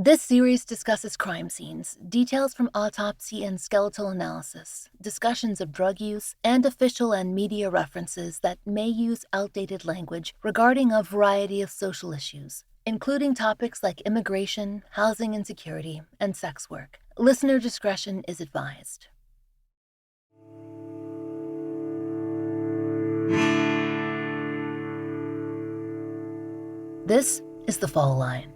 This series discusses crime scenes, details from autopsy and skeletal analysis, discussions of drug use, and official and media references that may use outdated language regarding a variety of social issues, including topics like immigration, housing insecurity, and sex work. Listener discretion is advised. This is the Fall Line.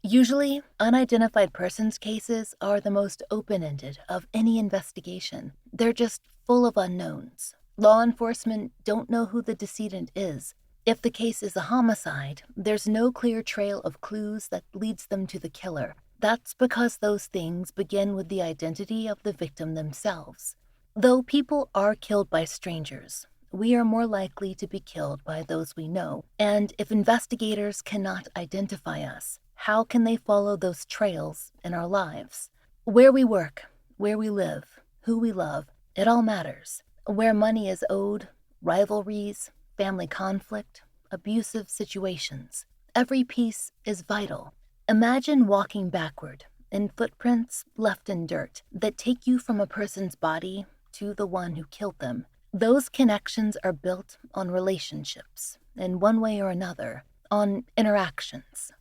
Usually, unidentified persons cases are the most open-ended of any investigation. They're just full of unknowns. Law enforcement don't know who the decedent is. If the case is a homicide, there's no clear trail of clues that leads them to the killer. That's because those things begin with the identity of the victim themselves. Though people are killed by strangers, we are more likely to be killed by those we know. And if investigators cannot identify us, how can they follow those trails in our lives? Where we work, where we live, who we love, it all matters. Where money is owed, rivalries, family conflict, abusive situations. Every piece is vital. Imagine walking backward in footprints left in dirt that take you from a person's body to the one who killed them. Those connections are built on relationships, in one way or another, on interactions.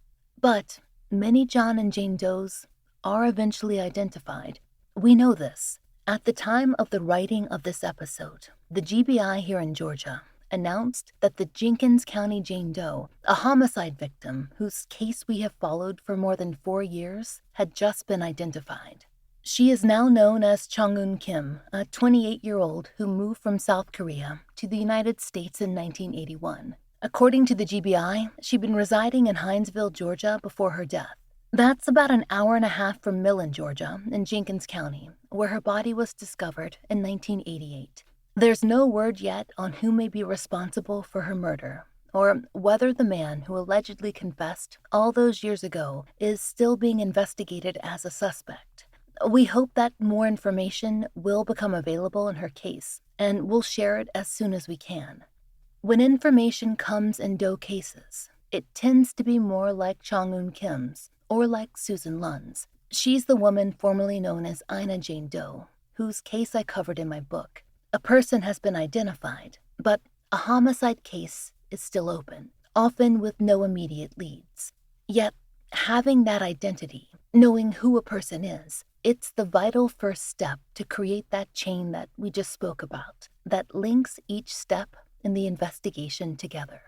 But many John and Jane Does are eventually identified. We know this. At the time of the writing of this episode, the GBI here in Georgia announced that the Jenkins County Jane Doe, a homicide victim whose case we have followed for more than 4 years, had just been identified. She is now known as Chung-eun Kim, a 28-year-old who moved from South Korea to the United States in 1981. According to the GBI, she'd been residing in Hinesville, Georgia before her death. That's about an hour and a half from Millen, Georgia, in Jenkins County, where her body was discovered in 1988. There's no word yet on who may be responsible for her murder, or whether the man who allegedly confessed all those years ago is still being investigated as a suspect. We hope that more information will become available in her case, and we'll share it as soon as we can. When information comes in Doe cases, it tends to be more like Chung-eun Kim's or like Susan Lunn's. She's the woman formerly known as Ina Jane Doe, whose case I covered in my book. A person has been identified, but a homicide case is still open, often with no immediate leads. Yet, having that identity, knowing who a person is, it's the vital first step to create that chain that we just spoke about, that links each step in the investigation together.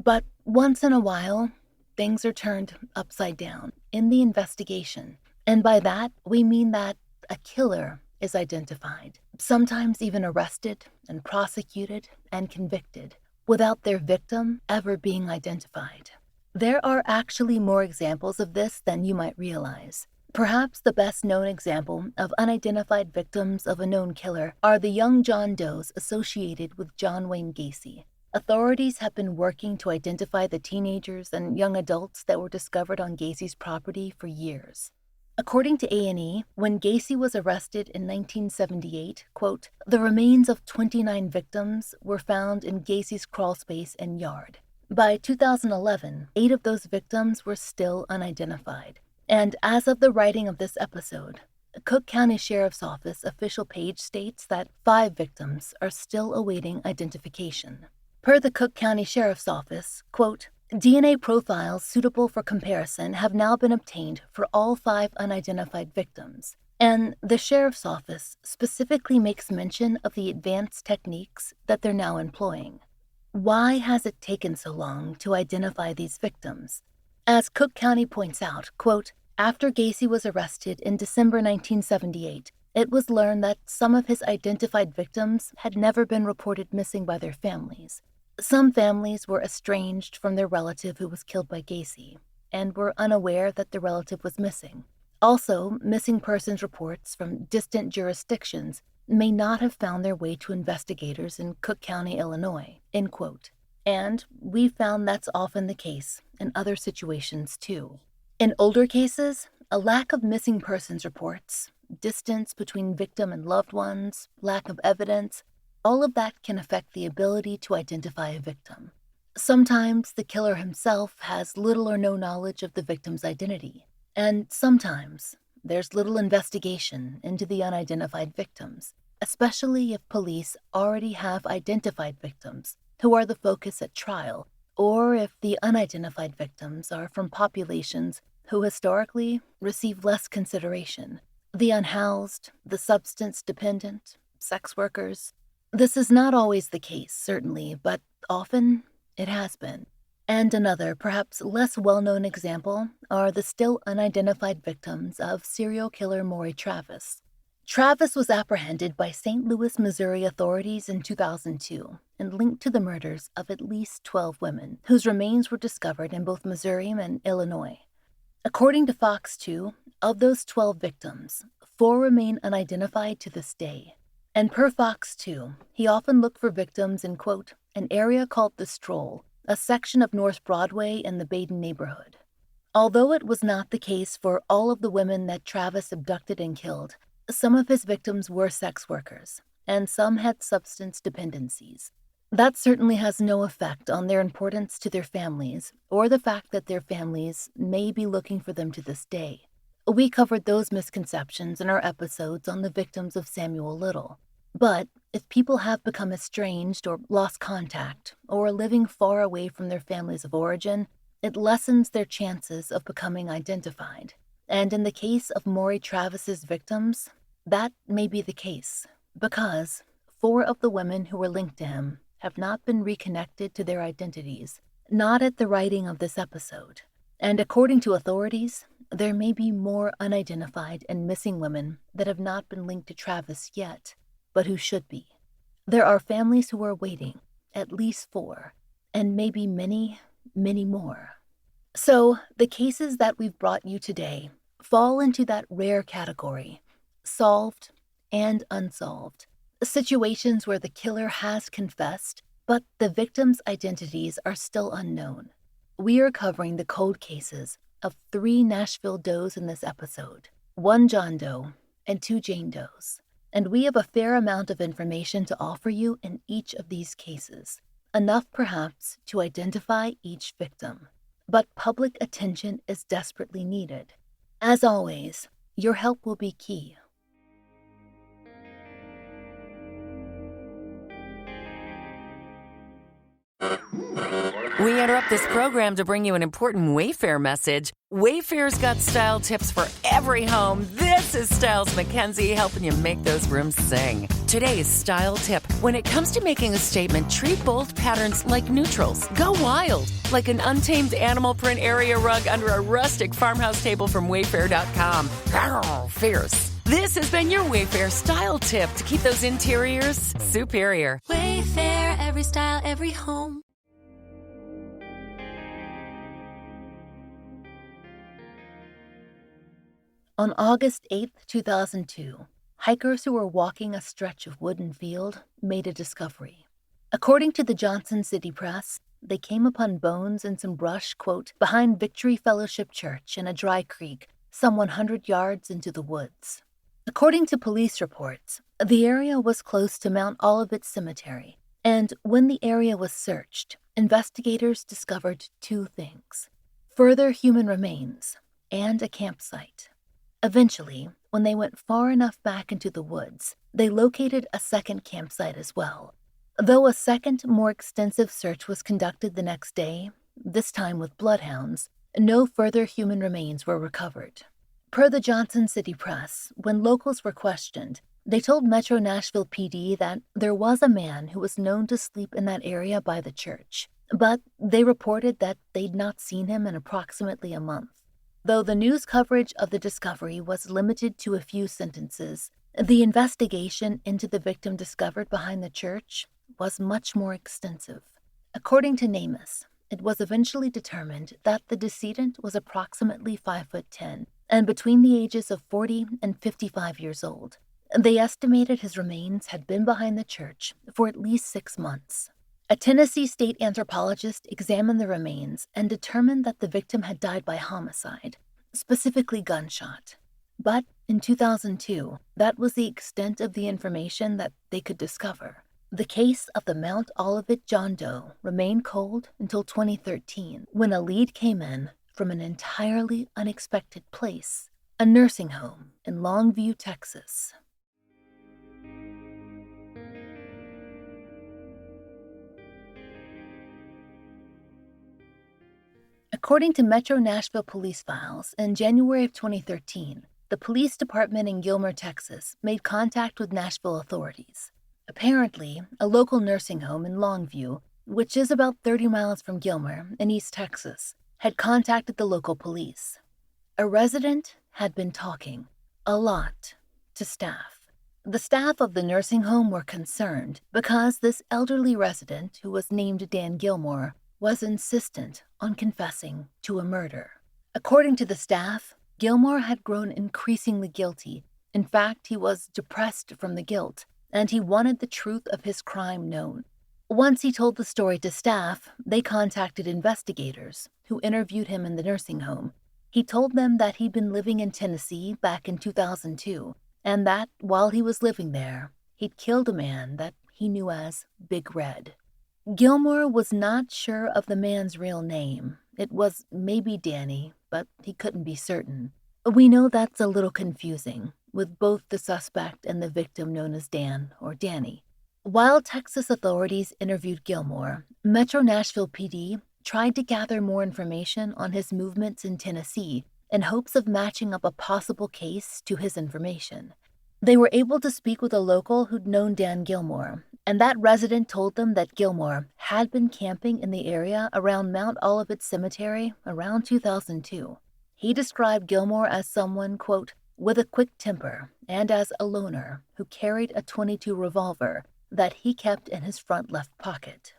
But once in a while, things are turned upside down in the investigation. And by that, we mean that a killer is identified, sometimes even arrested and prosecuted and convicted, without their victim ever being identified. There are actually more examples of this than you might realize. Perhaps the best known example of unidentified victims of a known killer are the young John Does associated with John Wayne Gacy. Authorities have been working to identify the teenagers and young adults that were discovered on Gacy's property for years. According to A&E, when Gacy was arrested in 1978, quote, the remains of 29 victims were found in Gacy's crawlspace and yard. By 2011, 8 of those victims were still unidentified. And as of the writing of this episode, the Cook County Sheriff's Office official page states that 5 victims are still awaiting identification. Per the Cook County Sheriff's Office, quote, DNA profiles suitable for comparison have now been obtained for all 5 unidentified victims. And the Sheriff's Office specifically makes mention of the advanced techniques that they're now employing. Why has it taken so long to identify these victims? As Cook County points out, quote, after Gacy was arrested in December 1978, it was learned that some of his identified victims had never been reported missing by their families. Some families were estranged from their relative who was killed by Gacy and were unaware that the relative was missing. Also, missing persons reports from distant jurisdictions may not have found their way to investigators in Cook County, Illinois, end quote. And we found that's often the case in other situations too. In older cases, a lack of missing persons reports, distance between victim and loved ones, lack of evidence, all of that can affect the ability to identify a victim. Sometimes the killer himself has little or no knowledge of the victim's identity, and sometimes there's little investigation into the unidentified victims, especially if police already have identified victims who are the focus at trial, or if the unidentified victims are from populations who historically receive less consideration. The unhoused, the substance dependent, sex workers. This is not always the case, certainly, but often it has been. And another, perhaps less well-known example are the still unidentified victims of serial killer Maury Travis. Travis was apprehended by St. Louis, Missouri authorities in 2002 and linked to the murders of at least 12 women, whose remains were discovered in both Missouri and Illinois. According to Fox 2, of those 12 victims, 4 remain unidentified to this day. And per Fox 2, he often looked for victims in, quote, an area called The Stroll, a section of North Broadway in the Baden neighborhood. Although it was not the case for all of the women that Travis abducted and killed, some of his victims were sex workers, and some had substance dependencies. That certainly has no effect on their importance to their families, or the fact that their families may be looking for them to this day. We covered those misconceptions in our episodes on the victims of Samuel Little. But if people have become estranged or lost contact, or are living far away from their families of origin, it lessens their chances of becoming identified. And in the case of Maury Travis's victims, that may be the case, because 4 of the women who were linked to him have not been reconnected to their identities, not at the writing of this episode. And according to authorities, there may be more unidentified and missing women that have not been linked to Travis yet, but who should be. There are families who are waiting, at least 4, and maybe many, many more. So the cases that we've brought you today fall into that rare category, solved and unsolved. Situations where the killer has confessed, but the victims' identities are still unknown. We are covering the cold cases of 3 Nashville Does in this episode, 1 John Doe and 2 Jane Does. And we have a fair amount of information to offer you in each of these cases, enough perhaps to identify each victim. But public attention is desperately needed. As always, your help will be key. We interrupt this program to bring you an important Wayfair message. Wayfair's got style tips for every home. This is Styles McKenzie helping you make those rooms sing. Today's style tip. When it comes to making a statement, treat bold patterns like neutrals. Go wild, like an untamed animal print area rug under a rustic farmhouse table from Wayfair.com. Arr, fierce. This has been your Wayfair style tip to keep those interiors superior. Wayfair, every style, every home. On August 8, 2002, hikers who were walking a stretch of wooden field made a discovery. According to the Johnson City Press, they came upon bones and some brush, quote, behind Victory Fellowship Church in a dry creek some 100 yards into the woods. According to police reports, the area was close to Mount Olivet Cemetery, and when the area was searched, investigators discovered 2 things: further human remains and a campsite. Eventually, when they went far enough back into the woods, they located a second campsite as well. Though a second, more extensive search was conducted the next day, this time with bloodhounds, no further human remains were recovered. Per the Johnson City Press, when locals were questioned, they told Metro Nashville PD that there was a man who was known to sleep in that area by the church, but they reported that they'd not seen him in approximately a month. Though the news coverage of the discovery was limited to a few sentences, the investigation into the victim discovered behind the church was much more extensive. According to NamUs, it was eventually determined that the decedent was approximately 5'10" and between the ages of 40 and 55 years old. They estimated his remains had been behind the church for at least 6 months. A Tennessee state anthropologist examined the remains and determined that the victim had died by homicide, specifically gunshot. But in 2002, that was the extent of the information that they could discover. The case of the Mount Olivet John Doe remained cold until 2013, when a lead came in from an entirely unexpected place, a nursing home in Longview, Texas. According to Metro Nashville police files, in January of 2013, the police department in Gilmer, Texas, made contact with Nashville authorities. Apparently, a local nursing home in Longview, which is about 30 miles from Gilmer in East Texas, had contacted the local police. A resident had been talking, a lot, to staff. The staff of the nursing home were concerned because this elderly resident, who was named Dan Gilmore, was insistent on confessing to a murder. According to the staff, Gilmore had grown increasingly guilty. In fact, he was depressed from the guilt, and he wanted the truth of his crime known. Once he told the story to staff, they contacted investigators who interviewed him in the nursing home. He told them that he'd been living in Tennessee back in 2002, and that while he was living there, he'd killed a man that he knew as Big Red. Gilmore was not sure of the man's real name. It was maybe Danny, but he couldn't be certain. We know that's a little confusing, with both the suspect and the victim known as Dan or Danny. While Texas authorities interviewed Gilmore, Metro Nashville PD tried to gather more information on his movements in Tennessee in hopes of matching up a possible case to his information. They were able to speak with a local who'd known Dan Gilmore, and that resident told them that Gilmore had been camping in the area around Mount Olivet Cemetery around 2002. He described Gilmore as someone, quote, with a quick temper and as a loner who carried a .22 revolver that he kept in his front left pocket.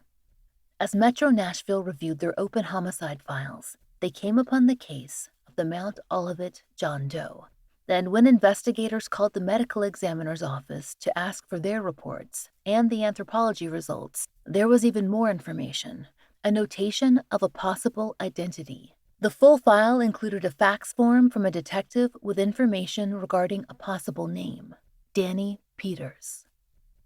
As Metro Nashville reviewed their open homicide files, they came upon the case of the Mount Olivet John Doe. Then, when investigators called the medical examiner's office to ask for their reports and the anthropology results, there was even more information, a notation of a possible identity. The full file included a fax form from a detective with information regarding a possible name, Danny Peters.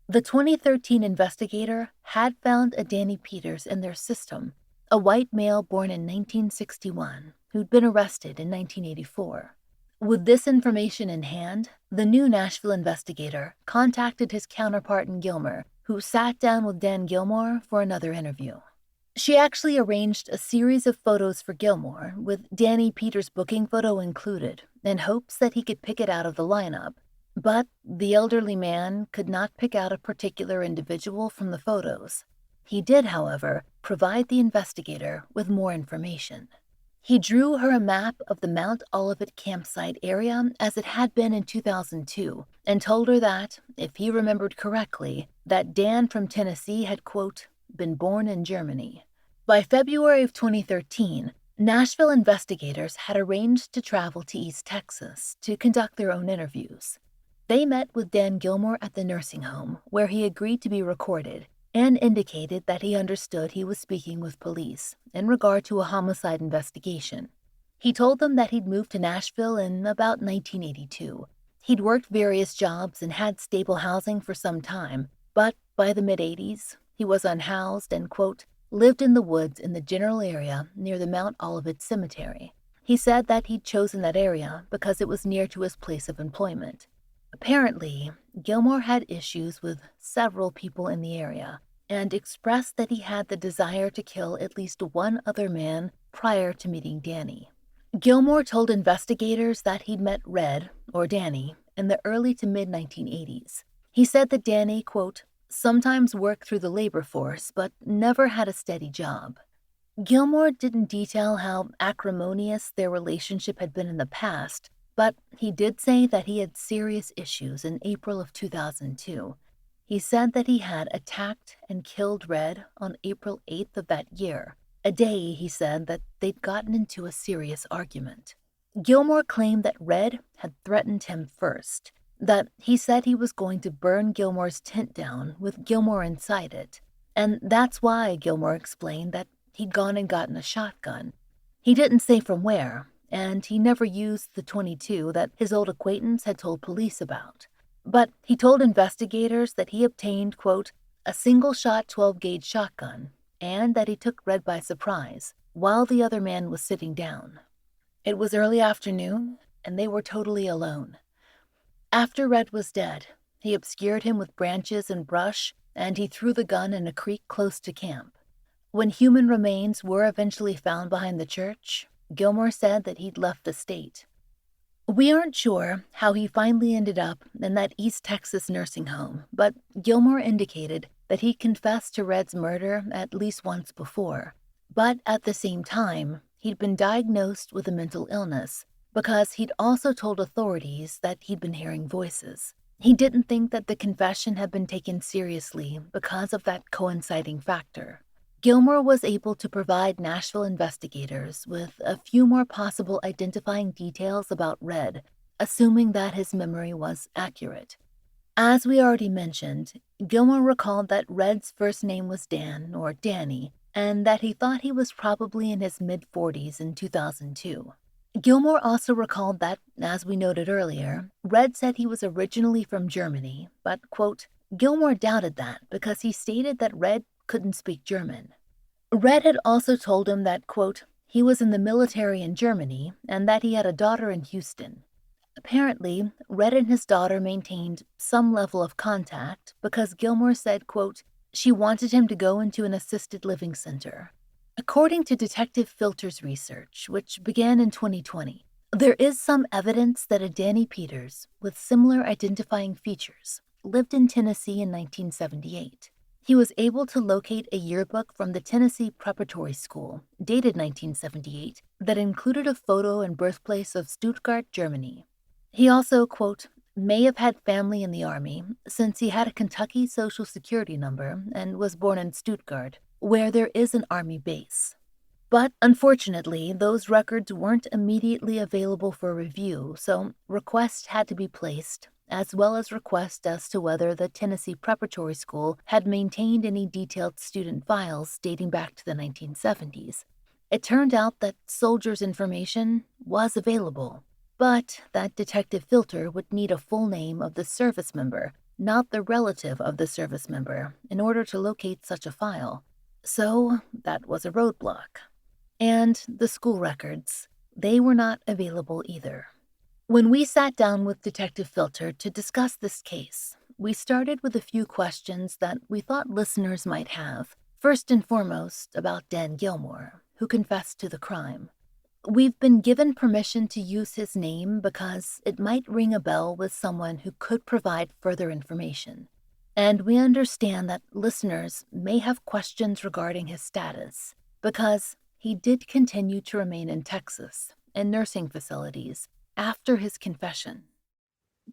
The 2013 investigator had found a Danny Peters in their system, a white male born in 1961 who'd been arrested in 1984. With this information in hand, the new Nashville investigator contacted his counterpart in Gilmer, who sat down with Dan Gilmore for another interview. She actually arranged a series of photos for Gilmore, with Danny Peters' booking photo included, in hopes that he could pick it out of the lineup. But the elderly man could not pick out a particular individual from the photos. He did, however, provide the investigator with more information. He drew her a map of the Mount Olivet campsite area as it had been in 2002 and told her that, if he remembered correctly, that Dan from Tennessee had, quote, been born in Germany. By February of 2013, Nashville investigators had arranged to travel to East Texas to conduct their own interviews. They met with Dan Gilmore at the nursing home, where he agreed to be recorded, and indicated that he understood he was speaking with police in regard to a homicide investigation. He told them that he'd moved to Nashville in about 1982. He'd worked various jobs and had stable housing for some time, but by the mid-'80s, he was unhoused and, quote, lived in the woods in the general area near the Mount Olivet Cemetery. He said that he'd chosen that area because it was near to his place of employment. Apparently, Gilmore had issues with several people in the area and expressed that he had the desire to kill at least one other man prior to meeting Danny. Gilmore told investigators that he'd met Red, or Danny, in the early to mid-1980s. He said that Danny, quote, sometimes worked through the labor force but never had a steady job. Gilmore didn't detail how acrimonious their relationship had been in the past, but he did say that he had serious issues in April of 2002. He said that he had attacked and killed Red on April 8th of that year, a day he said that they'd gotten into a serious argument. Gilmore claimed that Red had threatened him first, that he said he was going to burn Gilmore's tent down with Gilmore inside it, and that's why Gilmore explained that he'd gone and gotten a shotgun. He didn't say from where, and he never used the .22 that his old acquaintance had told police about. But he told investigators that he obtained, quote, a single-shot 12-gauge shotgun, and that he took Red by surprise while the other man was sitting down. It was early afternoon, and they were totally alone. After Red was dead, he obscured him with branches and brush, and he threw the gun in a creek close to camp. When human remains were eventually found behind the church, Gilmore said that he'd left the state. We aren't sure how he finally ended up in that East Texas nursing home, but Gilmore indicated that he confessed to Red's murder at least once before. But at the same time, he'd been diagnosed with a mental illness because he'd also told authorities that he'd been hearing voices. He didn't think that the confession had been taken seriously because of that coinciding factor. Gilmore was able to provide Nashville investigators with a few more possible identifying details about Red, assuming that his memory was accurate. As we already mentioned, Gilmore recalled that Red's first name was Dan or Danny, and that he thought he was probably in his mid-40s in 2002. Gilmore also recalled that, as we noted earlier, Red said he was originally from Germany, but, quote, Gilmore doubted that because he stated that Red couldn't speak German. Red had also told him that, quote, he was in the military in Germany and that he had a daughter in Houston. Apparently, Red and his daughter maintained some level of contact because Gilmore said, quote, she wanted him to go into an assisted living center. According to Detective Filter's research, which began in 2020, there is some evidence that a Danny Peters with similar identifying features lived in Tennessee in 1978. He was able to locate a yearbook from the Tennessee Preparatory School, dated 1978, that included a photo and birthplace of Stuttgart, Germany. He also, quote, may have had family in the Army since he had a Kentucky Social Security number and was born in Stuttgart, where there is an Army base. But unfortunately, those records weren't immediately available for review, so requests had to be placed, as well as requests as to whether the Tennessee Preparatory School had maintained any detailed student files dating back to the 1970s. It turned out that soldiers' information was available, but that Detective Filter would need a full name of the service member, not the relative of the service member, in order to locate such a file. So that was a roadblock. And the school records, they were not available either. When we sat down with Detective Filter to discuss this case, we started with a few questions that we thought listeners might have, first and foremost about Dan Gilmore, who confessed to the crime. We've been given permission to use his name because it might ring a bell with someone who could provide further information. And we understand that listeners may have questions regarding his status, because he did continue to remain in Texas, in nursing facilities, after his confession.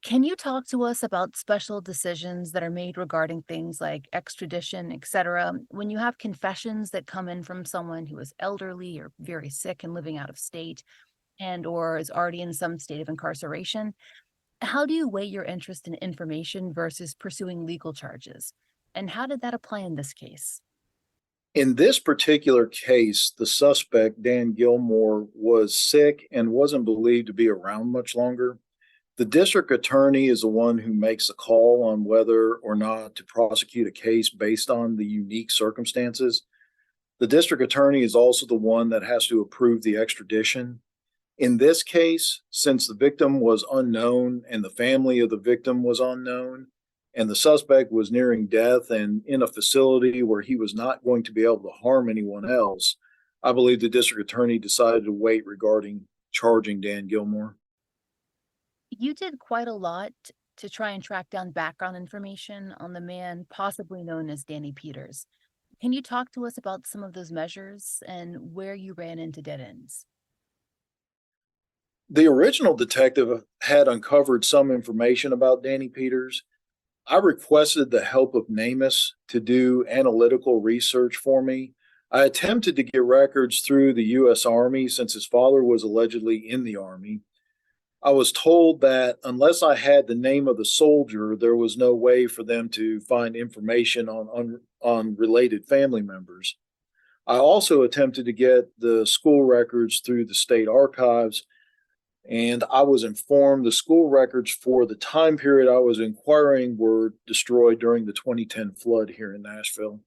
Can you talk to us about special decisions that are made regarding things like extradition, etc., when you have confessions that come in from someone who is elderly or very sick and living out of state and or is already in some state of incarceration? How do you weigh your interest in information versus pursuing legal charges? And how did that apply in this case? In this particular case, the suspect, Dan Gilmore, was sick and wasn't believed to be around much longer. The district attorney is the one who makes the call on whether or not to prosecute a case based on the unique circumstances. The district attorney is also the one that has to approve the extradition. In this case, since the victim was unknown and the family of the victim was unknown, and the suspect was nearing death and in a facility where he was not going to be able to harm anyone else, I believe the district attorney decided to wait regarding charging Dan Gilmore. You did quite a lot to try and track down background information on the man possibly known as Danny Peters. Can you talk to us about some of those measures and where you ran into dead ends? The original detective had uncovered some information about Danny Peters. I requested the help of NamUs to do analytical research for me. I attempted to get records through the U.S. Army since his father was allegedly in the Army. I was told that unless I had the name of the soldier, there was no way for them to find information on related family members. I also attempted to get the school records through the state archives. And I was informed the school records for the time period I was inquiring were destroyed during the 2010 flood here in Nashville.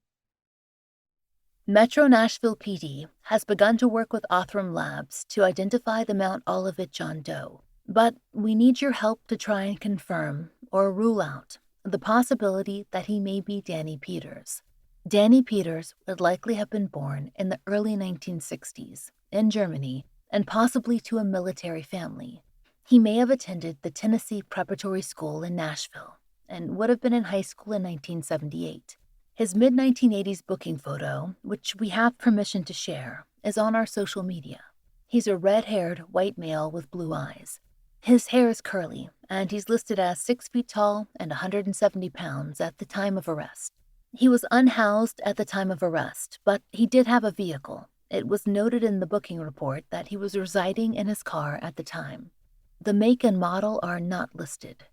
Metro Nashville PD has begun to work with Othram Labs to identify the Mount Olivet John Doe, but we need your help to try and confirm or rule out the possibility that he may be Danny Peters. Danny Peters would likely have been born in the early 1960s in Germany and possibly to a military family. He may have attended the Tennessee Preparatory School in Nashville and would have been in high school in 1978. His mid-1980s booking photo, which we have permission to share, is on our social media. He's a red-haired white male with blue eyes. His hair is curly, and he's listed as 6 feet tall and 170 pounds at the time of arrest. He was unhoused at the time of arrest, but he did have a vehicle. It was noted in the booking report that he was residing in his car at the time. The make and model are not listed.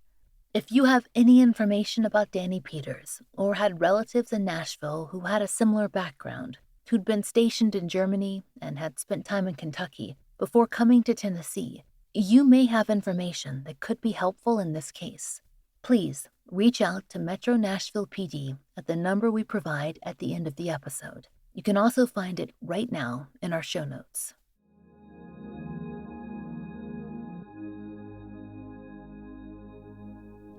If you have any information about Danny Peters, or had relatives in Nashville who had a similar background, who'd been stationed in Germany and had spent time in Kentucky before coming to Tennessee, you may have information that could be helpful in this case. Please reach out to Metro Nashville PD at the number we provide at the end of the episode. You can also find it right now in our show notes.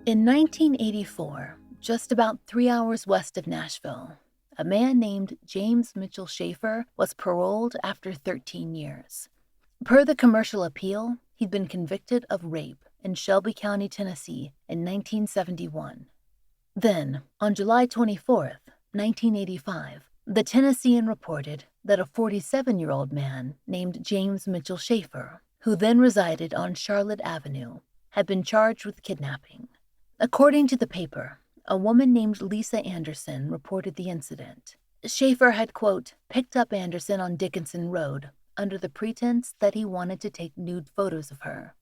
In 1984, just about 3 hours west of Nashville, a man named James Mitchell Schaefer was paroled after 13 years. Per the commercial appeal, he'd been convicted of rape in Shelby County, Tennessee in 1971. Then, on July 24th, 1985, the Tennessean reported that a 47-year-old man named James Mitchell Schaefer, who then resided on Charlotte Avenue, had been charged with kidnapping. According to the paper, a woman named Lisa Anderson reported the incident. Schaefer had, quote, picked up Anderson on Dickinson Road under the pretense that he wanted to take nude photos of her.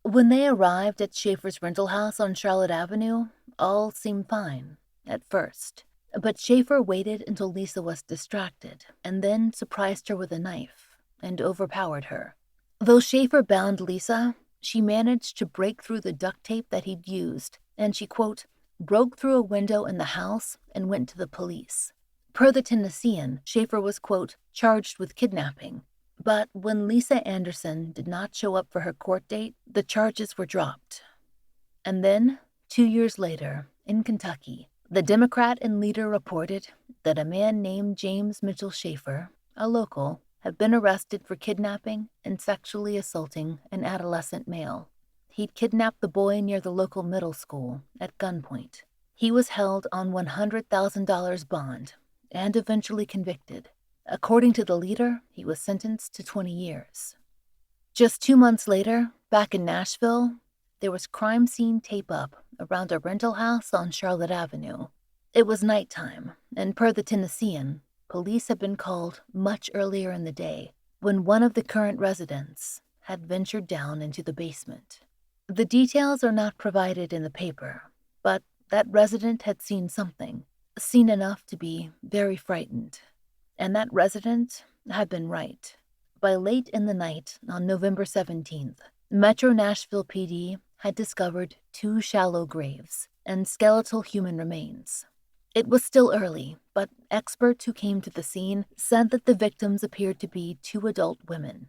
When they arrived at Schaefer's rental house on Charlotte Avenue, all seemed fine at first. But Schaefer waited until Lisa was distracted and then surprised her with a knife and overpowered her. Though Schaefer bound Lisa, she managed to break through the duct tape that he'd used, and she, quote, broke through a window in the house and went to the police. Per the Tennessean, Schaefer was, quote, charged with kidnapping. But when Lisa Anderson did not show up for her court date, the charges were dropped. And then, 2 years later, in Kentucky, the Democrat and leader reported that a man named James Mitchell Schaefer, a local, had been arrested for kidnapping and sexually assaulting an adolescent male. He'd kidnapped the boy near the local middle school at gunpoint. He was held on $100,000 bond and eventually convicted. According to the leader, he was sentenced to 20 years. Just 2 months later, back in Nashville, there was crime scene tape up around a rental house on Charlotte Avenue. It was nighttime, and per the Tennessean, police had been called much earlier in the day when one of the current residents had ventured down into the basement. The details are not provided in the paper, but that resident had seen something, seen enough to be very frightened. And that resident had been right. By late in the night on November 17th, Metro Nashville PD had discovered 2 shallow graves and skeletal human remains. It was still early, but experts who came to the scene said that the victims appeared to be 2 adult women.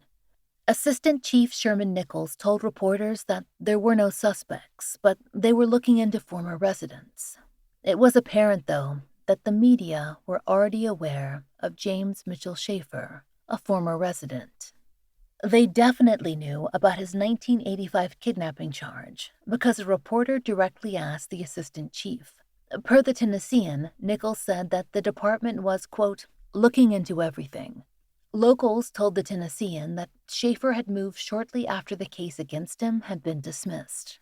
Assistant Chief Sherman Nichols told reporters that there were no suspects, but they were looking into former residents. It was apparent, though, that the media were already aware of James Mitchell Schaefer, a former resident. They definitely knew about his 1985 kidnapping charge because a reporter directly asked the assistant chief. Per the Tennessean, Nichols said that the department was, quote, looking into everything. Locals told the Tennessean that Schaefer had moved shortly after the case against him had been dismissed.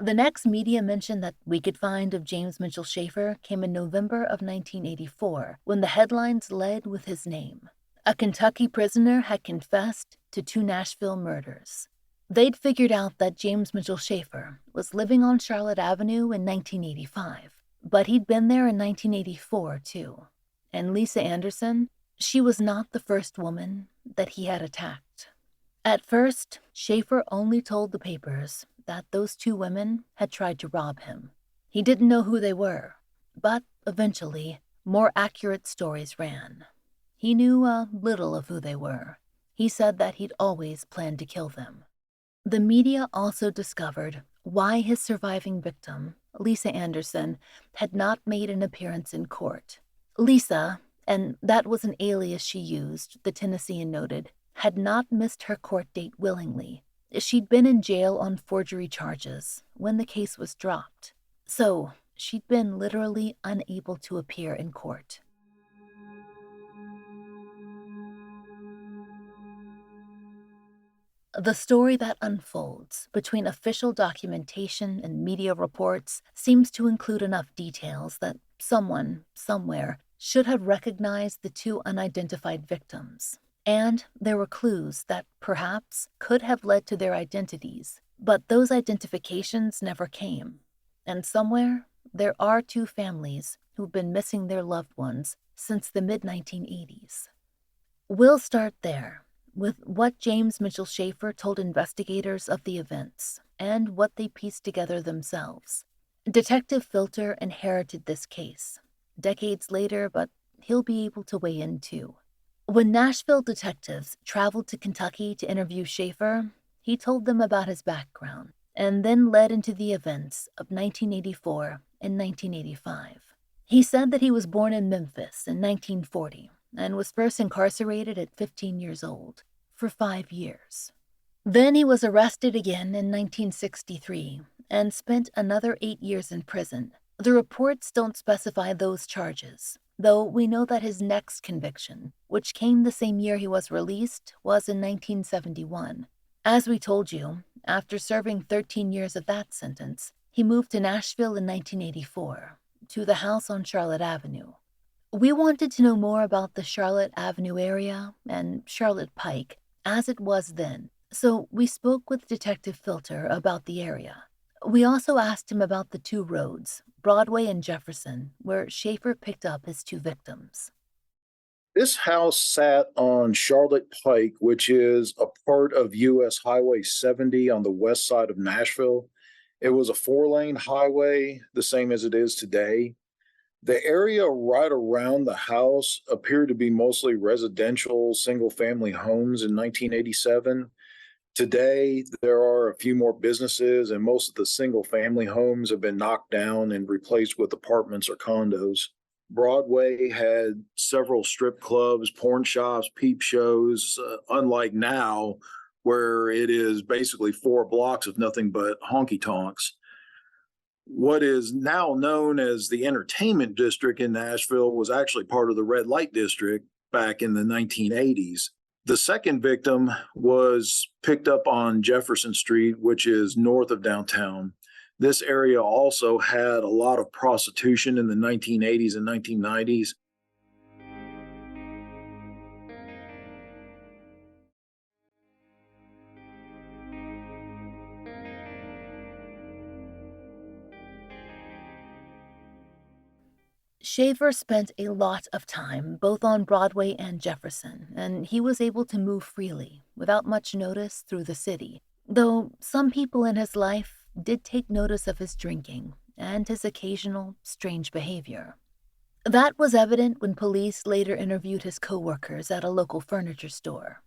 The next media mention that we could find of James Mitchell Schaefer came in November of 1984, when the headlines led with his name. A Kentucky prisoner had confessed to 2 Nashville murders. They'd figured out that James Mitchell Schaefer was living on Charlotte Avenue in 1985, but he'd been there in 1984, too. And Lisa Anderson, she was not the first woman that he had attacked. At first, Schaefer only told the papers that those two women had tried to rob him. He didn't know who they were, but eventually, more accurate stories ran. He knew a little of who they were. He said that he'd always planned to kill them. The media also discovered why his surviving victim, Lisa Anderson, had not made an appearance in court. Lisa, and that was an alias she used, the Tennessean noted, had not missed her court date willingly. She'd been in jail on forgery charges when the case was dropped. So, she'd been literally unable to appear in court. The story that unfolds between official documentation and media reports seems to include enough details that someone, somewhere, should have recognized the two unidentified victims. And there were clues that perhaps could have led to their identities, but those identifications never came. And somewhere, there are two families who've been missing their loved ones since the mid-1980s. We'll start there, with what James Mitchell Schaefer told investigators of the events and what they pieced together themselves. Detective Filter inherited this case decades later, but he'll be able to weigh in too. When Nashville detectives traveled to Kentucky to interview Schaefer, he told them about his background and then led into the events of 1984 and 1985. He said that he was born in Memphis in 1940 and was first incarcerated at 15 years old for 5 years. Then he was arrested again in 1963 and spent another 8 years in prison. The reports don't specify those charges, though we know that his next conviction, which came the same year he was released, was in 1971. As we told you, after serving 13 years of that sentence, he moved to Nashville in 1984, to the house on Charlotte Avenue. We wanted to know more about the Charlotte Avenue area and Charlotte Pike, as it was then, so we spoke with Detective Filter about the area. We also asked him about the two roads, Broadway and Jefferson, where Schaefer picked up his two victims. This house sat on Charlotte Pike, which is a part of US Highway 70 on the west side of Nashville. It was a 4-lane highway, the same as it is today. The area right around the house appeared to be mostly residential, single-family homes in 1987. Today, there are a few more businesses, and most of the single-family homes have been knocked down and replaced with apartments or condos. Broadway had several strip clubs, porn shops, peep shows, unlike now, where it is basically 4 blocks of nothing but honky-tonks. What is now known as the entertainment district in Nashville was actually part of the red light district back in the 1980s. The second victim was picked up on Jefferson Street, which is north of downtown. This area also had a lot of prostitution in the 1980s and 1990s. Schaefer spent a lot of time both on Broadway and Jefferson, and he was able to move freely, without much notice, through the city. Though some people in his life did take notice of his drinking and his occasional strange behavior. That was evident when police later interviewed his co-workers at a local furniture store.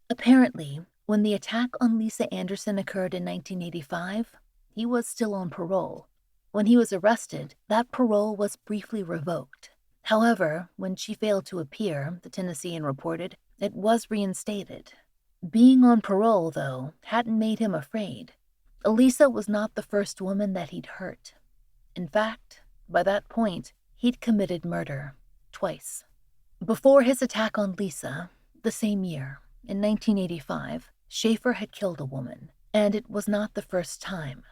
Apparently, when the attack on Lisa Anderson occurred in 1985, he was still on parole. When he was arrested, that parole was briefly revoked. However, when she failed to appear, the Tennessean reported, it was reinstated. Being on parole, though, hadn't made him afraid. Lisa was not the first woman that he'd hurt. In fact, by that point, he'd committed murder twice. Before his attack on Lisa, the same year, in 1985, Schaefer had killed a woman, and it was not the first time.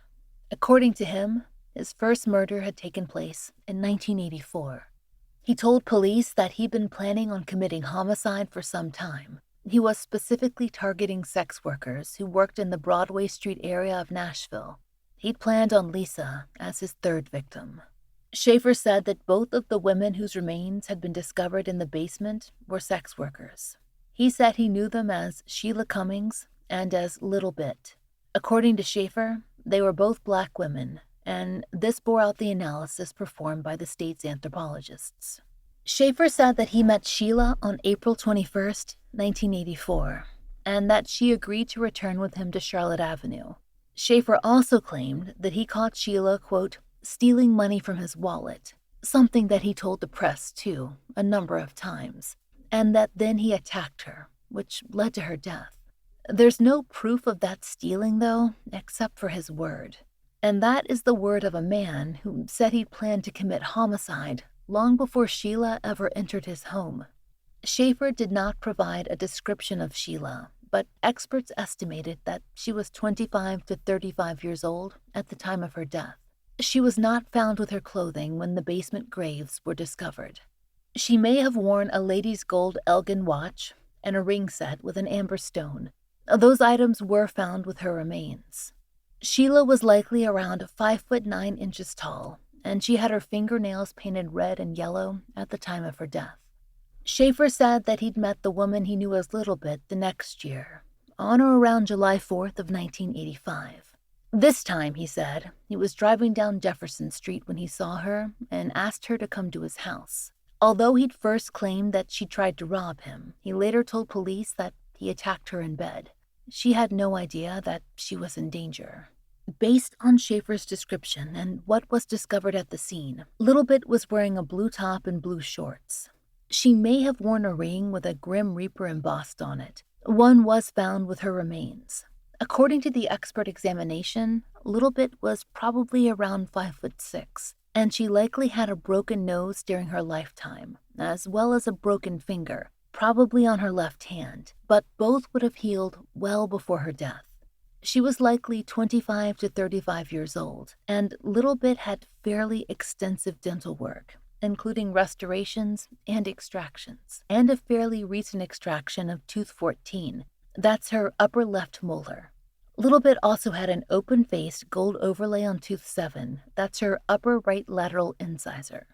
According to him, his first murder had taken place in 1984. He told police that he'd been planning on committing homicide for some time. He was specifically targeting sex workers who worked in the Broadway Street area of Nashville. He'd planned on Lisa as his third victim. Schaefer said that both of the women whose remains had been discovered in the basement were sex workers. He said he knew them as Sheila Cummings and as Little Bit. According to Schaefer, they were both Black women, and this bore out the analysis performed by the state's anthropologists. Schaefer said that he met Sheila on April 21st, 1984, and that she agreed to return with him to Charlotte Avenue. Schaefer also claimed that he caught Sheila, quote, stealing money from his wallet, something that he told the press, too, a number of times, and that then he attacked her, which led to her death. There's no proof of that stealing, though, except for his word. And that is the word of a man who said he'd planned to commit homicide long before Sheila ever entered his home. Schaefer did not provide a description of Sheila, but experts estimated that she was 25 to 35 years old at the time of her death. She was not found with her clothing when the basement graves were discovered. She may have worn a lady's gold Elgin watch and a ring set with an amber stone. Those items were found with her remains. Sheila was likely around 5'9" tall, and she had her fingernails painted red and yellow at the time of her death. Schaefer said that he'd met the woman he knew as Little Bit the next year, on or around July 4th of 1985. This time, he said, he was driving down Jefferson Street when he saw her and asked her to come to his house. Although he'd first claimed that she tried to rob him, he later told police that he attacked her in bed. She had no idea that she was in danger. Based on Schaefer's description and what was discovered at the scene, Little Bit was wearing a blue top and blue shorts. She may have worn a ring with a Grim Reaper embossed on it. One was found with her remains. According to the expert examination, Little Bit was probably around 5'6", and she likely had a broken nose during her lifetime, as well as a broken finger, probably on her left hand, but both would have healed well before her death. She was likely 25 to 35 years old, and Little Bit had fairly extensive dental work, including restorations and extractions, and a fairly recent extraction of tooth 14. That's her upper left molar. Little Bit also had an open-faced gold overlay on tooth 7. That's her upper right lateral incisor.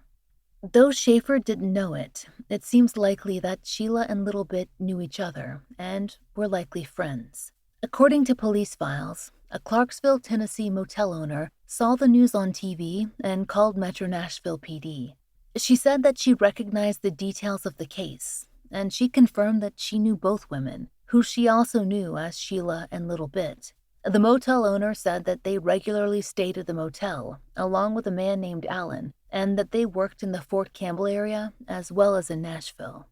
Though Schaefer didn't know it, it seems likely that Sheila and Little Bit knew each other and were likely friends. According to police files, a Clarksville, Tennessee motel owner saw the news on TV and called Metro Nashville PD. She said that she recognized the details of the case, and she confirmed that she knew both women, who she also knew as Sheila and Little Bit. The motel owner said that they regularly stayed at the motel, along with a man named Allen, and that they worked in the Fort Campbell area as well as in Nashville.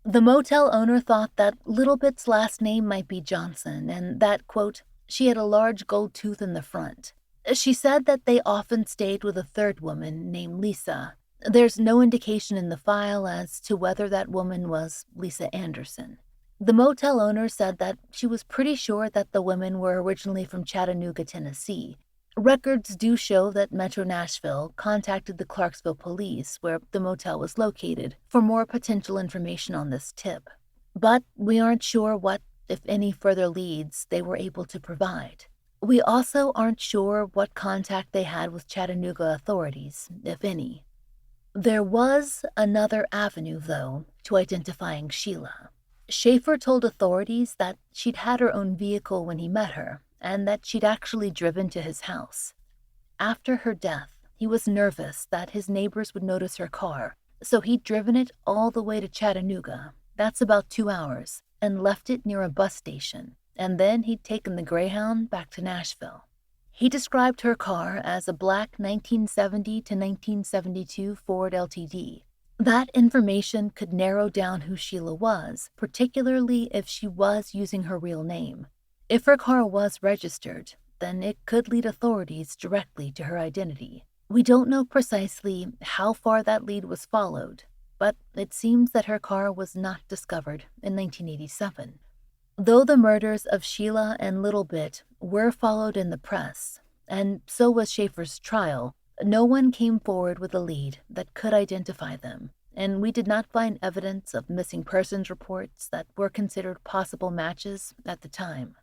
The motel owner thought that Little Bit's last name might be Johnson, and that, quote, she had a large gold tooth in the front. She said that they often stayed with a third woman named Lisa. There's no indication in the file as to whether that woman was Lisa Anderson. The motel owner said that she was pretty sure that the women were originally from Chattanooga, Tennessee. Records do show that Metro Nashville contacted the Clarksville police, where the motel was located, for more potential information on this tip. But we aren't sure what, if any, further leads they were able to provide. We also aren't sure what contact they had with Chattanooga authorities, if any. There was another avenue, though, to identifying Sheila. Schaefer told authorities that she'd had her own vehicle when he met her, and that she'd actually driven to his house. After her death, he was nervous that his neighbors would notice her car, so he'd driven it all the way to Chattanooga, that's about 2 hours, and left it near a bus station, and then he'd taken the Greyhound back to Nashville. He described her car as a black 1970 to 1972 Ford LTD. That information could narrow down who Sheila was, particularly if she was using her real name. If her car was registered, then it could lead authorities directly to her identity. We don't know precisely how far that lead was followed, but it seems that her car was not discovered in 1987. Though the murders of Sheila and Little Bit were followed in the press, and so was Schaefer's trial, no one came forward with a lead that could identify them, and we did not find evidence of missing persons reports that were considered possible matches at the time.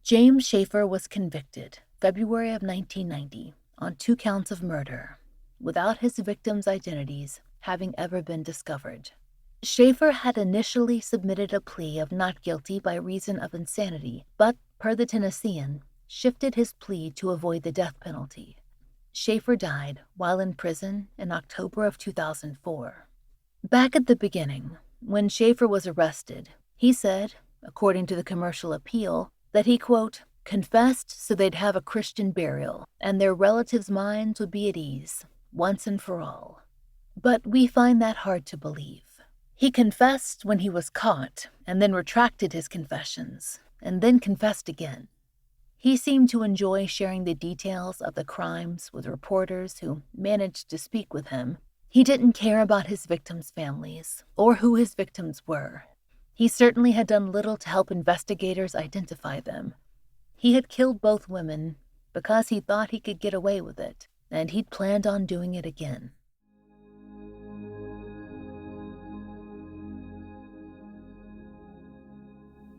James Schaefer was convicted February of 1990 on 2 counts of murder, without his victims' identities having ever been discovered. Schaefer had initially submitted a plea of not guilty by reason of insanity, but per the Tennessean, shifted his plea to avoid the death penalty. Schaefer died while in prison in October of 2004. Back at the beginning, when Schaefer was arrested, he said, according to the commercial appeal, that he, quote, confessed so they'd have a Christian burial and their relatives' minds would be at ease, once and for all. But we find that hard to believe. He confessed when he was caught and then retracted his confessions and then confessed again. He seemed to enjoy sharing the details of the crimes with reporters who managed to speak with him. He didn't care about his victims' families or who his victims were. He certainly had done little to help investigators identify them. He had killed both women because he thought he could get away with it, and he'd planned on doing it again.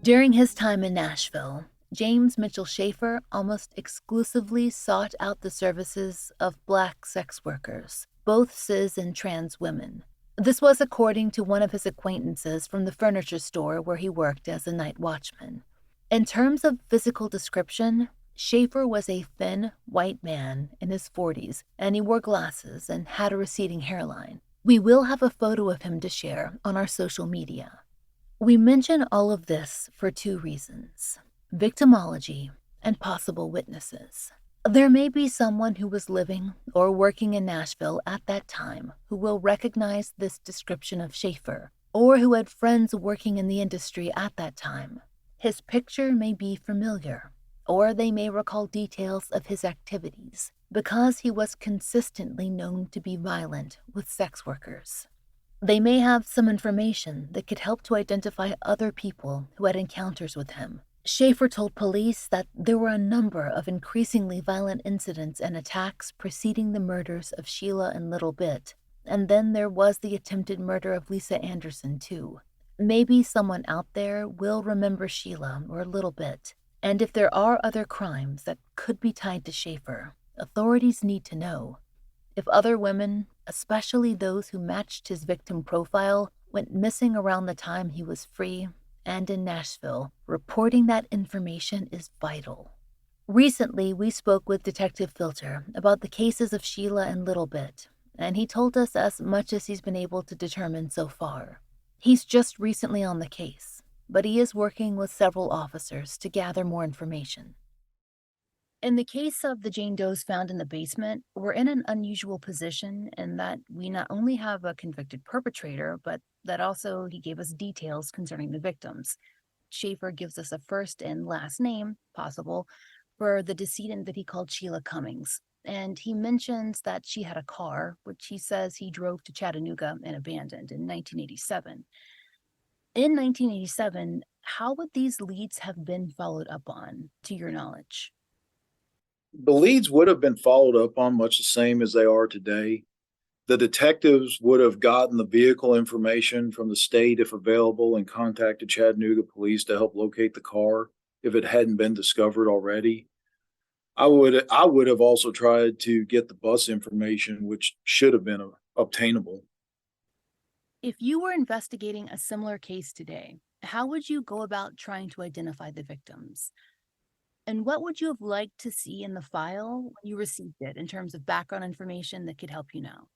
During his time in Nashville, James Mitchell Schaefer almost exclusively sought out the services of Black sex workers, both cis and trans women. This was according to one of his acquaintances from the furniture store where he worked as a night watchman. In terms of physical description, Schaefer was a thin, white man in his 40s, and he wore glasses and had a receding hairline. We will have a photo of him to share on our social media. We mention all of this for two reasons: victimology and possible witnesses. There may be someone who was living or working in Nashville at that time who will recognize this description of Schaefer, or who had friends working in the industry at that time. His picture may be familiar, or they may recall details of his activities because he was consistently known to be violent with sex workers. They may have some information that could help to identify other people who had encounters with him. Schaefer told police that there were a number of increasingly violent incidents and attacks preceding the murders of Sheila and Little Bit, and then there was the attempted murder of Lisa Anderson, too. Maybe someone out there will remember Sheila or Little Bit, and if there are other crimes that could be tied to Schaefer, authorities need to know. If other women, especially those who matched his victim profile, went missing around the time he was free and in Nashville, reporting that information is vital. Recently, we spoke with Detective Filter about the cases of Sheila and Little Bit, and he told us as much as he's been able to determine so far. He's just recently on the case, but he is working with several officers to gather more information. In the case of the Jane Does found in the basement, we're in an unusual position in that we not only have a convicted perpetrator, but that also he gave us details concerning the victims. Schaefer gives us a first and last name, possible, for the decedent that he called Sheila Cummings. And he mentions that she had a car, which he says he drove to Chattanooga and abandoned in 1987. In 1987, how would these leads have been followed up on, to your knowledge? The leads would have been followed up on much the same as they are today. The detectives would have gotten the vehicle information from the state if available and contacted Chattanooga police to help locate the car if it hadn't been discovered already. I would have also tried to get the bus information, which should have been obtainable. If you were investigating a similar case today, how would you go about trying to identify the victims? And what would you have liked to see in the file when you received it in terms of background information that could help you now?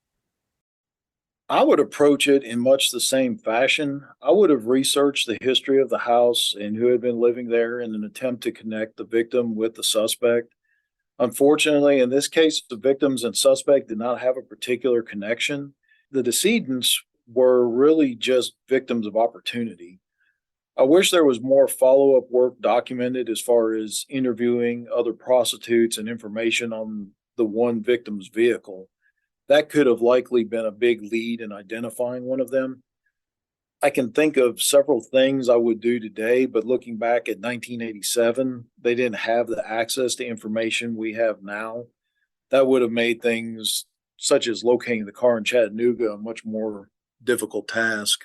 I would approach it in much the same fashion. I would have researched the history of the house and who had been living there in an attempt to connect the victim with the suspect. Unfortunately, in this case, the victims and suspect did not have a particular connection. The decedents were really just victims of opportunity. I wish there was more follow up work documented as far as interviewing other prostitutes and information on the one victim's vehicle. That could have likely been a big lead in identifying one of them. I can think of several things I would do today, but looking back at 1987, they didn't have the access to information we have now. That would have made things such as locating the car in Chattanooga a much more difficult task.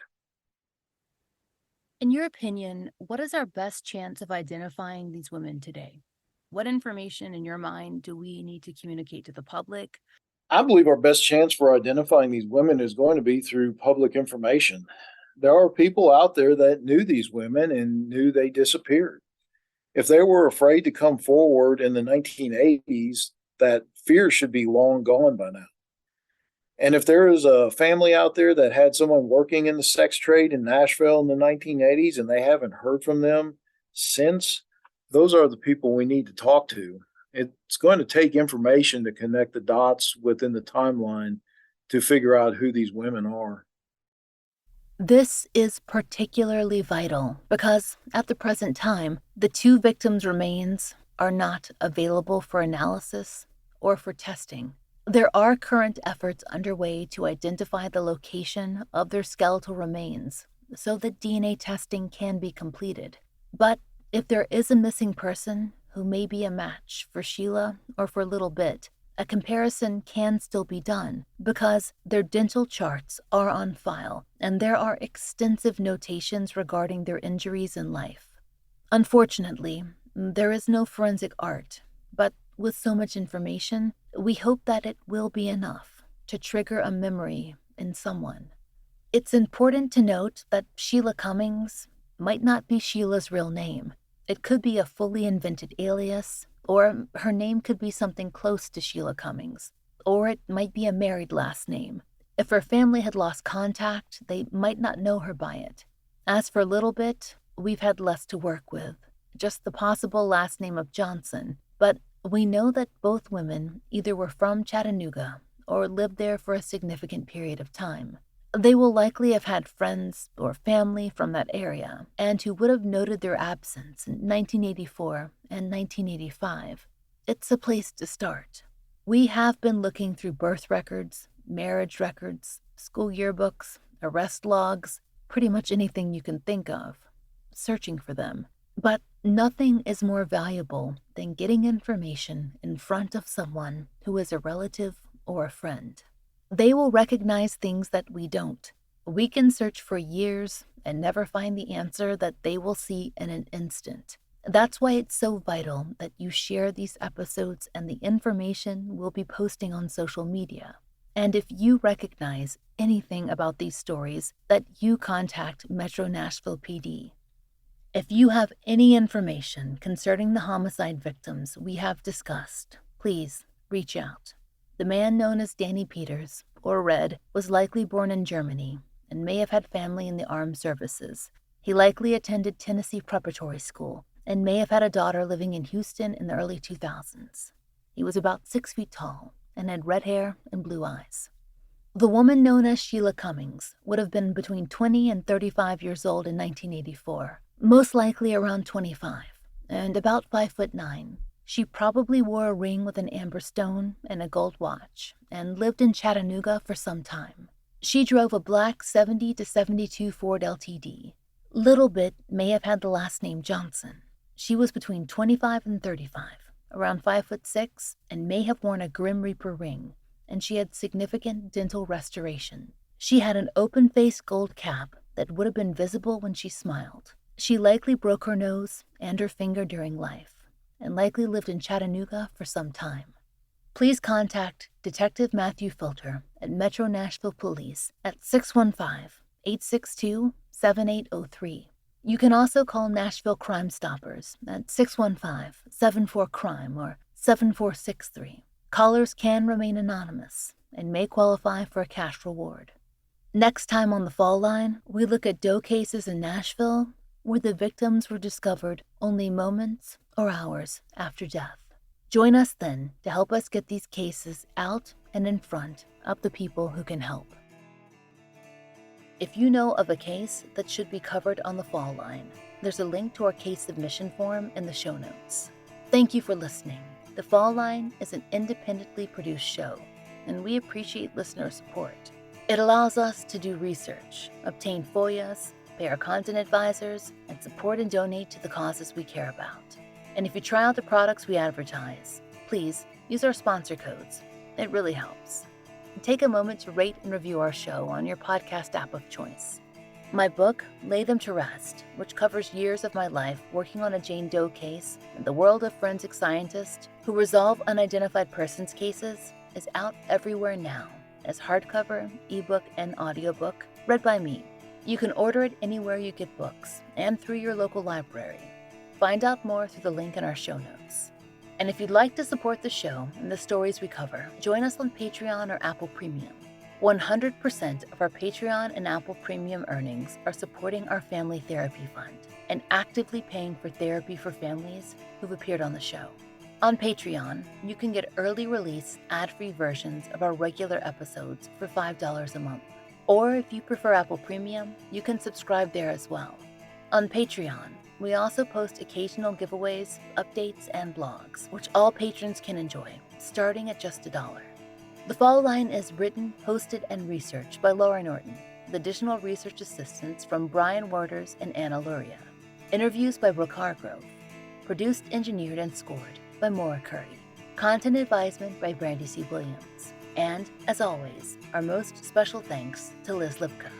In your opinion, what is our best chance of identifying these women today? What information in your mind do we need to communicate to the public? I believe our best chance for identifying these women is going to be through public information. There are people out there that knew these women and knew they disappeared. If they were afraid to come forward in the 1980s, that fear should be long gone by now. And if there is a family out there that had someone working in the sex trade in Nashville in the 1980s and they haven't heard from them since, those are the people we need to talk to. It's going to take information to connect the dots within the timeline to figure out who these women are. This is particularly vital because, at the present time, the two victims' remains are not available for analysis or for testing. There are current efforts underway to identify the location of their skeletal remains so that DNA testing can be completed. But if there is a missing person who may be a match for Sheila or for Little Bit, a comparison can still be done because their dental charts are on file and there are extensive notations regarding their injuries in life. Unfortunately, there is no forensic art, but with so much information, we hope that it will be enough to trigger a memory in someone. It's important to note that Sheila Cummings might not be Sheila's real name. It could be a fully invented alias, or her name could be something close to Sheila Cummings, or it might be a married last name. If her family had lost contact, they might not know her by it. As for Little Bit, we've had less to work with, just the possible last name of Johnson, but we know that both women either were from Chattanooga or lived there for a significant period of time. They will likely have had friends or family from that area and who would have noted their absence in 1984 and 1985. It's a place to start. We have been looking through birth records, marriage records, school yearbooks, arrest logs, pretty much anything you can think of, searching for them. But nothing is more valuable than getting information in front of someone who is a relative or a friend. They will recognize things that we don't. We can search for years and never find the answer that they will see in an instant. That's why it's so vital that you share these episodes and the information we'll be posting on social media. And if you recognize anything about these stories, that you contact Metro Nashville PD. If you have any information concerning the homicide victims we have discussed, please reach out. The man known as Danny Peters, or Red, was likely born in Germany and may have had family in the armed services. He likely attended Tennessee Preparatory School and may have had a daughter living in Houston in the early 2000s. He was about 6 feet tall and had red hair and blue eyes. The woman known as Sheila Cummings would have been between 20 and 35 years old in 1984, most likely around 25, and about 5'9". She probably wore a ring with an amber stone and a gold watch, and lived in Chattanooga for some time. She drove a black 70 to 72 Ford LTD. Little Bit may have had the last name Johnson. She was between 25 and 35, around 5'6", and may have worn a Grim Reaper ring, and she had significant dental restoration. She had an open-faced gold cap that would have been visible when she smiled. She likely broke her nose and her finger during life, and likely lived in Chattanooga for some time. Please contact Detective Matthew Filter at Metro Nashville Police at 615-862-7803. You can also call Nashville Crime Stoppers at 615-74-CRIME or 7463. Callers can remain anonymous and may qualify for a cash reward. Next time on The Fall Line, we look at Doe cases in Nashville where the victims were discovered only moments or hours after death. Join us then to help us get these cases out and in front of the people who can help. If you know of a case that should be covered on The Fall Line, there's a link to our case submission form in the show notes. Thank you for listening. The Fall Line is an independently produced show, and we appreciate listener support. It allows us to do research, obtain FOIAs, pay our content advisors, and support and donate to the causes we care about. And if you try out the products we advertise, please use our sponsor codes. It really helps. And take a moment to rate and review our show on your podcast app of choice. My book, Lay Them to Rest, which covers years of my life working on a Jane Doe case and the world of forensic scientists who resolve unidentified persons cases, is out everywhere now as hardcover, ebook, and audiobook, read by me. You can order it anywhere you get books and through your local library. Find out more through the link in our show notes. And if you'd like to support the show and the stories we cover, join us on Patreon or Apple Premium. 100% of our Patreon and Apple Premium earnings are supporting our Family Therapy Fund and actively paying for therapy for families who've appeared on the show. On Patreon, you can get early release, ad-free versions of our regular episodes for $5 a month. Or if you prefer Apple Premium, you can subscribe there as well. On Patreon, we also post occasional giveaways, updates, and blogs, which all patrons can enjoy, starting at just $1. The Fall Line is written, hosted, and researched by Laurah Norton, with additional research assistance from Brian Werters and Anna Luria. Interviews by Brooke Hargrove. Produced, engineered, and scored by Maura Curry. Content advisement by Brandy C. Williams. And, as always, our most special thanks to Liz Lipka.